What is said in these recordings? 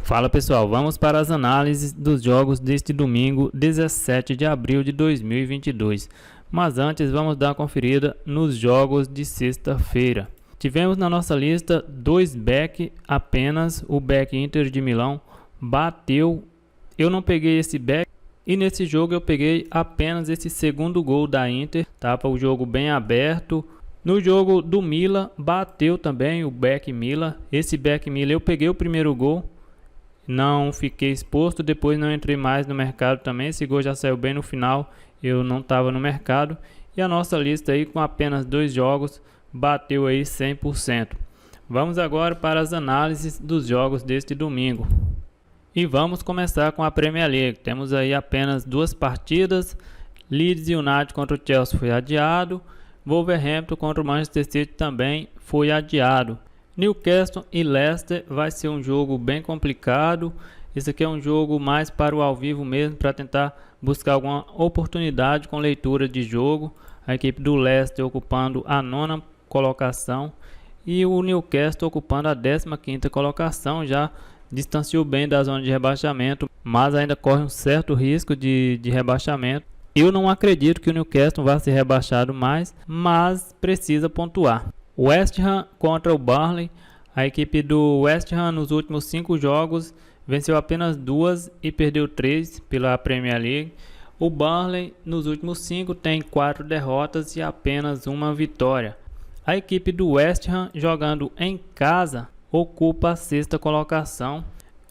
Fala pessoal, vamos para as análises dos jogos deste domingo 17 de abril de 2022. Mas antes vamos dar uma conferida nos jogos de sexta-feira. Tivemos na nossa lista dois back apenas, o back Inter de Milão bateu, eu não peguei esse back e nesse jogo eu peguei apenas esse segundo gol da Inter, tá? Para o jogo bem aberto. No jogo do Milan bateu também o back Milan, esse back Milan eu peguei o primeiro gol. Não fiquei exposto, depois não entrei mais no mercado também, esse gol já saiu bem no final, eu não estava no mercado. E a nossa lista aí com apenas dois jogos bateu aí 100%. Vamos agora para as análises dos jogos deste domingo. E vamos começar com a Premier League, temos aí apenas duas partidas, Leeds United contra o Chelsea foi adiado, Wolverhampton contra o Manchester City também foi adiado. Newcastle e Leicester vai ser um jogo bem complicado. Esse aqui é um jogo mais para o ao vivo mesmo, para tentar buscar alguma oportunidade com leitura de jogo. A equipe do Leicester ocupando a 9ª colocação e o Newcastle ocupando a 15ª colocação. Já distanciou bem da zona de rebaixamento, mas ainda corre um certo risco de rebaixamento. Eu não acredito que o Newcastle vá ser rebaixado mais, mas precisa pontuar. West Ham contra o Burnley. A equipe do West Ham nos últimos 5 jogos venceu apenas 2 e perdeu 3 pela Premier League. O Burnley nos últimos 5 tem 4 derrotas e apenas 1 vitória. A equipe do West Ham jogando em casa ocupa a 6ª colocação.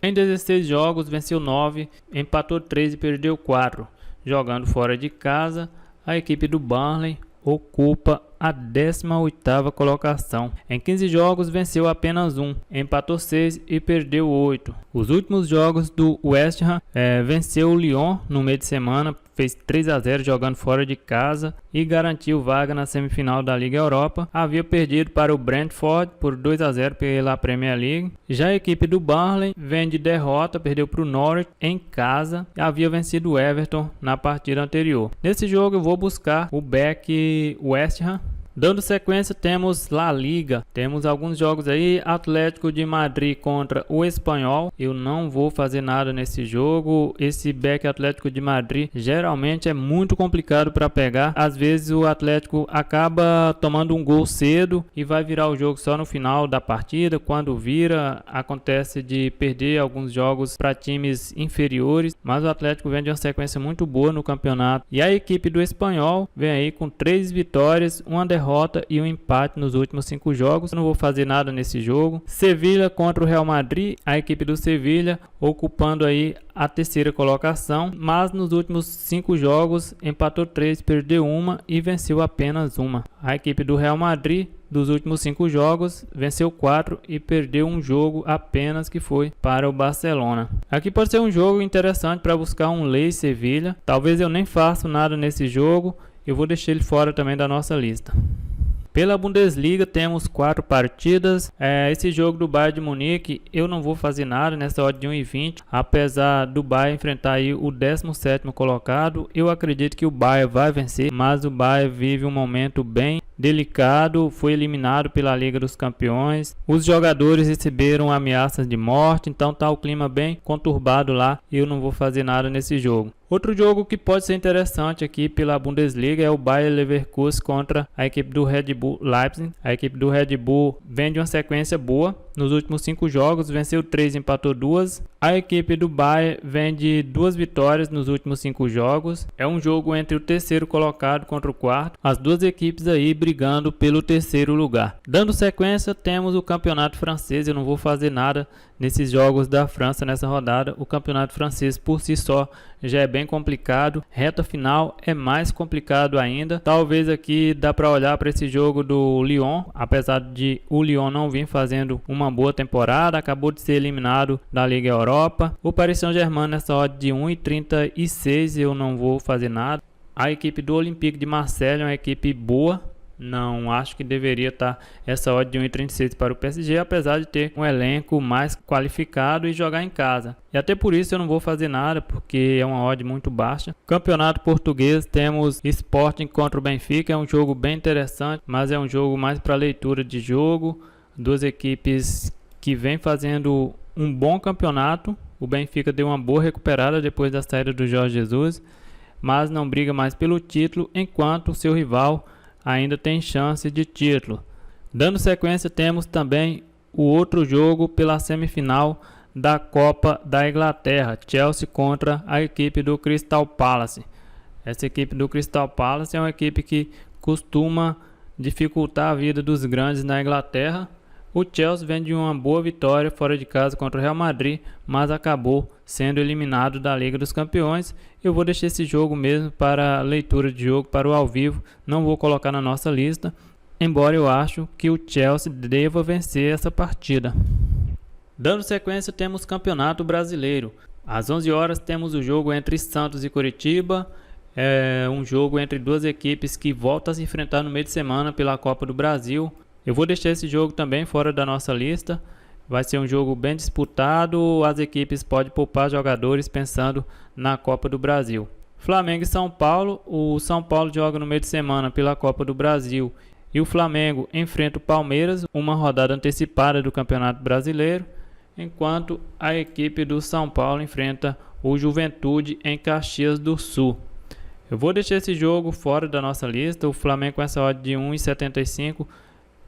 Em 16 jogos venceu 9, empatou 3 e perdeu 4. Jogando fora de casa, a equipe do Burnley ocupa a 18ª colocação. Em 15 jogos venceu apenas 1, empatou 6 e perdeu 8. Os últimos jogos do West Ham venceu o Lyon no meio de semana, fez 3-0 jogando fora de casa e garantiu vaga na semifinal da Liga Europa. Havia perdido para o Brentford por 2-0 pela Premier League. Já a equipe do Burnley vem de derrota, perdeu para o Norwich em casa e havia vencido o Everton na partida anterior. Nesse jogo eu vou buscar o back West Ham. Dando sequência, temos La Liga, temos alguns jogos aí, Atlético de Madrid contra o Espanhol, eu não vou fazer nada nesse jogo, esse back Atlético de Madrid geralmente é muito complicado para pegar, às vezes o Atlético acaba tomando um gol cedo e vai virar o jogo só no final da partida, quando vira, acontece de perder alguns jogos para times inferiores, mas o Atlético vem de uma sequência muito boa no campeonato, e a equipe do Espanhol vem aí com 3 vitórias, uma derrota e um empate nos últimos 5 jogos. Eu não vou fazer nada nesse jogo. Sevilha contra o Real Madrid, a equipe do Sevilha ocupando aí a 3ª colocação, mas nos últimos 5 jogos empatou 3, perdeu 1 e venceu apenas 1. A equipe do Real Madrid dos últimos 5 jogos venceu 4 e perdeu um jogo apenas, que foi para o Barcelona. Aqui pode ser um jogo interessante para buscar um Lei Sevilha. Talvez eu nem faça nada nesse jogo, eu vou deixar ele fora também da nossa lista. Pela Bundesliga temos 4 partidas, esse jogo do Bayern de Munique eu não vou fazer nada nessa odd de 1,20, apesar do Bayern enfrentar aí o 17º colocado, eu acredito que o Bayern vai vencer, mas o Bayern vive um momento bem delicado, foi eliminado pela Liga dos Campeões, os jogadores receberam ameaças de morte, então tá o clima bem conturbado lá e eu não vou fazer nada nesse jogo. Outro jogo que pode ser interessante aqui pela Bundesliga é o Bayer Leverkusen contra a equipe do Red Bull Leipzig. A equipe do Red Bull vem de uma sequência boa, nos últimos 5 jogos venceu 3 e empatou 2. A equipe do Bayer vem de 2 vitórias nos últimos 5 jogos. É um jogo entre o 3º colocado contra o 4º, as duas equipes aí brigando pelo 3º lugar. Dando sequência, temos o campeonato francês. Eu não vou fazer nada nesses jogos da França nessa rodada. O campeonato francês por si só já é bem complicado, reta final é mais complicado ainda. Talvez aqui dá para olhar para esse jogo do Lyon, apesar de o Lyon não vir fazendo uma boa temporada, acabou de ser eliminado da Liga Europa. O Paris Saint-Germain nessa odd de 1,36 eu não vou fazer nada. A equipe do Olympique de Marseille é uma equipe boa, não acho que deveria estar essa odd de 1,36 para o PSG, apesar de ter um elenco mais qualificado e jogar em casa. E até por isso eu não vou fazer nada, porque é uma odd muito baixa. Campeonato português, temos Sporting contra o Benfica, é um jogo bem interessante, mas é um jogo mais para leitura de jogo. Duas equipes que vêm fazendo um bom campeonato. O Benfica deu uma boa recuperada depois da saída do Jorge Jesus, mas não briga mais pelo título, enquanto o seu rival ainda tem chance de título. Dando sequência, temos também o outro jogo pela semifinal da Copa da Inglaterra, Chelsea contra a equipe do Crystal Palace. Essa equipe do Crystal Palace é uma equipe que costuma dificultar a vida dos grandes na Inglaterra. O Chelsea vem de uma boa vitória fora de casa contra o Real Madrid, mas acabou sendo eliminado da Liga dos Campeões. Eu vou deixar esse jogo mesmo para leitura de jogo, para o ao vivo, não vou colocar na nossa lista, embora eu acho que o Chelsea deva vencer essa partida. Dando sequência, temos Campeonato Brasileiro. Às 11 horas temos o jogo entre Santos e Coritiba. É um jogo entre duas equipes que voltam a se enfrentar no meio de semana pela Copa do Brasil. Eu vou deixar esse jogo também fora da nossa lista. Vai ser um jogo bem disputado. As equipes podem poupar jogadores pensando na Copa do Brasil. Flamengo e São Paulo. O São Paulo joga no meio de semana pela Copa do Brasil e o Flamengo enfrenta o Palmeiras, uma rodada antecipada do Campeonato Brasileiro, enquanto a equipe do São Paulo enfrenta o Juventude em Caxias do Sul. Eu vou deixar esse jogo fora da nossa lista. O Flamengo com essa odd de 1,75.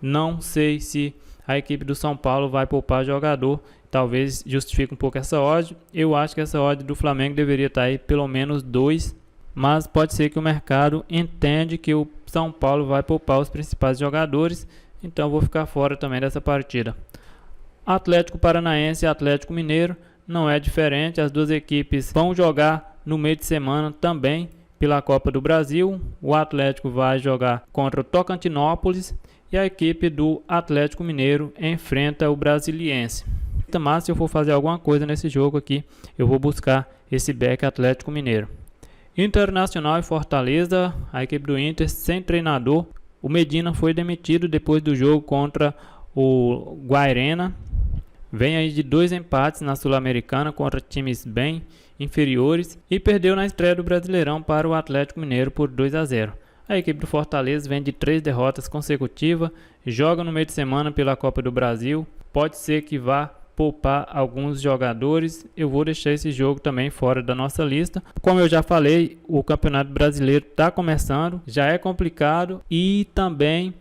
Não sei se a equipe do São Paulo vai poupar jogador. Talvez justifique um pouco essa odd. Eu acho que essa odd do Flamengo deveria estar aí pelo menos 2. Mas pode ser que o mercado entende que o São Paulo vai poupar os principais jogadores. Então eu vou ficar fora também dessa partida. Atlético Paranaense e Atlético Mineiro não é diferente. As duas equipes vão jogar no meio de semana também pela Copa do Brasil. O Atlético vai jogar contra o Tocantinópolis e a equipe do Atlético Mineiro enfrenta o Brasiliense. Mas se eu for fazer alguma coisa nesse jogo aqui, eu vou buscar esse back Atlético Mineiro. Internacional e Fortaleza, a equipe do Inter sem treinador. O Medina foi demitido depois do jogo contra o Guairena. Vem aí de 2 empates na Sul-Americana contra times bem inferiores e perdeu na estreia do Brasileirão para o Atlético Mineiro por 2-0. A equipe do Fortaleza vem de 3 derrotas consecutivas, joga no meio de semana pela Copa do Brasil, pode ser que vá poupar alguns jogadores. Eu vou deixar esse jogo também fora da nossa lista. Como eu já falei, o Campeonato Brasileiro está começando, já é complicado e também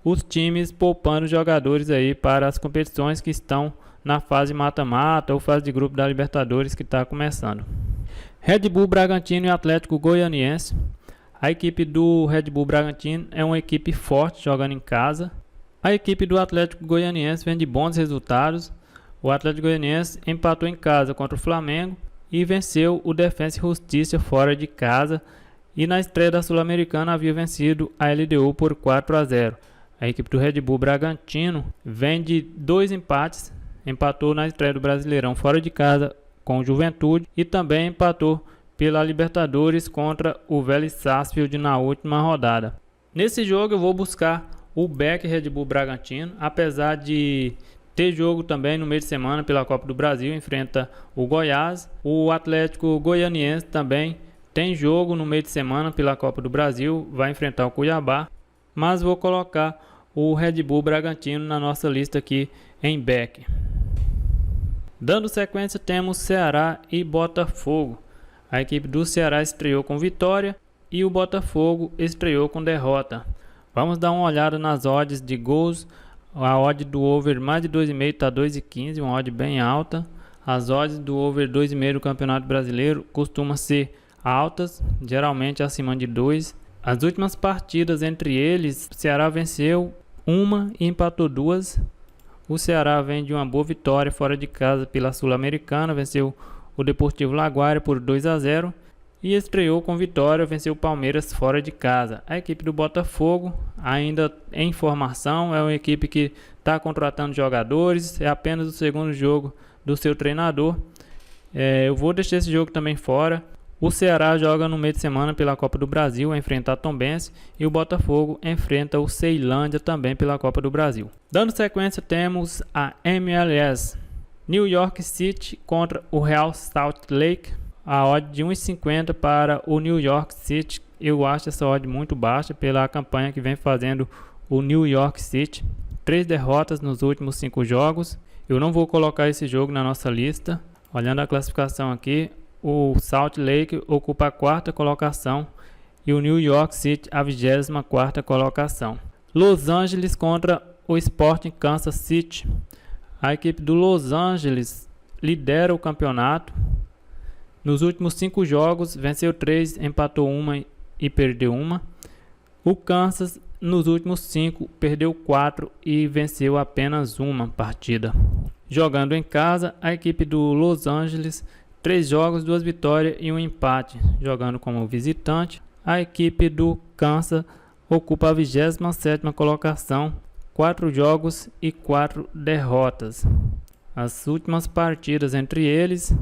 os times poupando jogadores aí para as competições que estão na fase mata-mata ou fase de grupo da Libertadores que está começando. Red Bull Bragantino e Atlético Goianiense. A equipe do Red Bull Bragantino é uma equipe forte jogando em casa. A equipe do Atlético Goianiense vem de bons resultados. O Atlético Goianiense empatou em casa contra o Flamengo e venceu o Defensa e Justiça fora de casa. E na estreia da Sul-Americana havia vencido a LDU por 4-0. A equipe do Red Bull Bragantino vem de 2 empates. Empatou na estreia do Brasileirão fora de casa com o Juventude e também empatou pela Libertadores contra o Vélez Sarsfield na última rodada. Nesse jogo eu vou buscar o back Red Bull Bragantino, apesar de ter jogo também no meio de semana pela Copa do Brasil, enfrenta o Goiás. O Atlético Goianiense também tem jogo no meio de semana pela Copa do Brasil, vai enfrentar o Cuiabá, mas vou colocar o Red Bull Bragantino na nossa lista aqui em back. Dando sequência, temos Ceará e Botafogo. A equipe do Ceará estreou com vitória e o Botafogo estreou com derrota. Vamos dar uma olhada nas odds de gols. A odd do over mais de 2,5 está 2,15, uma odd bem alta. As odds do over 2,5 do Campeonato Brasileiro costumam ser altas, geralmente acima de 2. As últimas partidas entre eles, o Ceará venceu uma e empatou 2. O Ceará vem de uma boa vitória fora de casa pela Sul-Americana, venceu o Deportivo Laguaira por 2-0 e estreou com vitória, venceu o Palmeiras fora de casa. A equipe do Botafogo, ainda em formação, é uma equipe que está contratando jogadores, é apenas o segundo jogo do seu treinador. Eu vou deixar esse jogo também fora. O Ceará joga no meio de semana pela Copa do Brasil, vai enfrentar Tombense, e o Botafogo enfrenta o Ceilândia também pela Copa do Brasil. Dando sequência, temos a MLS. New York City contra o Real Salt Lake. A odd de 1,50 para o New York City. Eu acho essa odd muito baixa pela campanha que vem fazendo o New York City. 3 derrotas nos últimos 5 jogos. Eu não vou colocar esse jogo na nossa lista. Olhando a classificação aqui, o Salt Lake ocupa a 4ª colocação e o New York City a 24ª colocação. Los Angeles contra o Sporting Kansas City. A equipe do Los Angeles lidera o campeonato. Nos últimos 5 jogos, venceu 3, empatou 1 e perdeu 1. O Kansas, nos últimos 5, perdeu 4 e venceu apenas 1 partida. Jogando em casa, a equipe do Los Angeles, 3 jogos, 2 vitórias e 1 empate. Jogando como visitante, a equipe do Kansas ocupa a 27ª colocação, 4 jogos e 4 derrotas. As últimas partidas entre eles: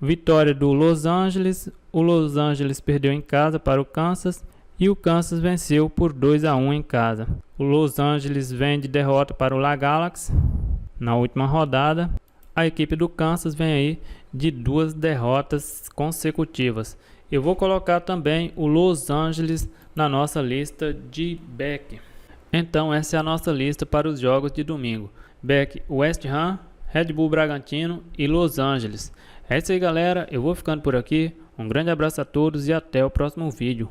vitória do Los Angeles, o Los Angeles perdeu em casa para o Kansas e o Kansas venceu por 2-1 em casa. O Los Angeles vem de derrota para o La Galaxy na última rodada. A equipe do Kansas vem aí de 2 derrotas consecutivas. Eu vou colocar também o Los Angeles na nossa lista de back. Então essa é a nossa lista para os jogos de domingo. Back West Ham, Red Bull Bragantino e Los Angeles. É isso aí, galera, eu vou ficando por aqui. Um grande abraço a todos e até o próximo vídeo.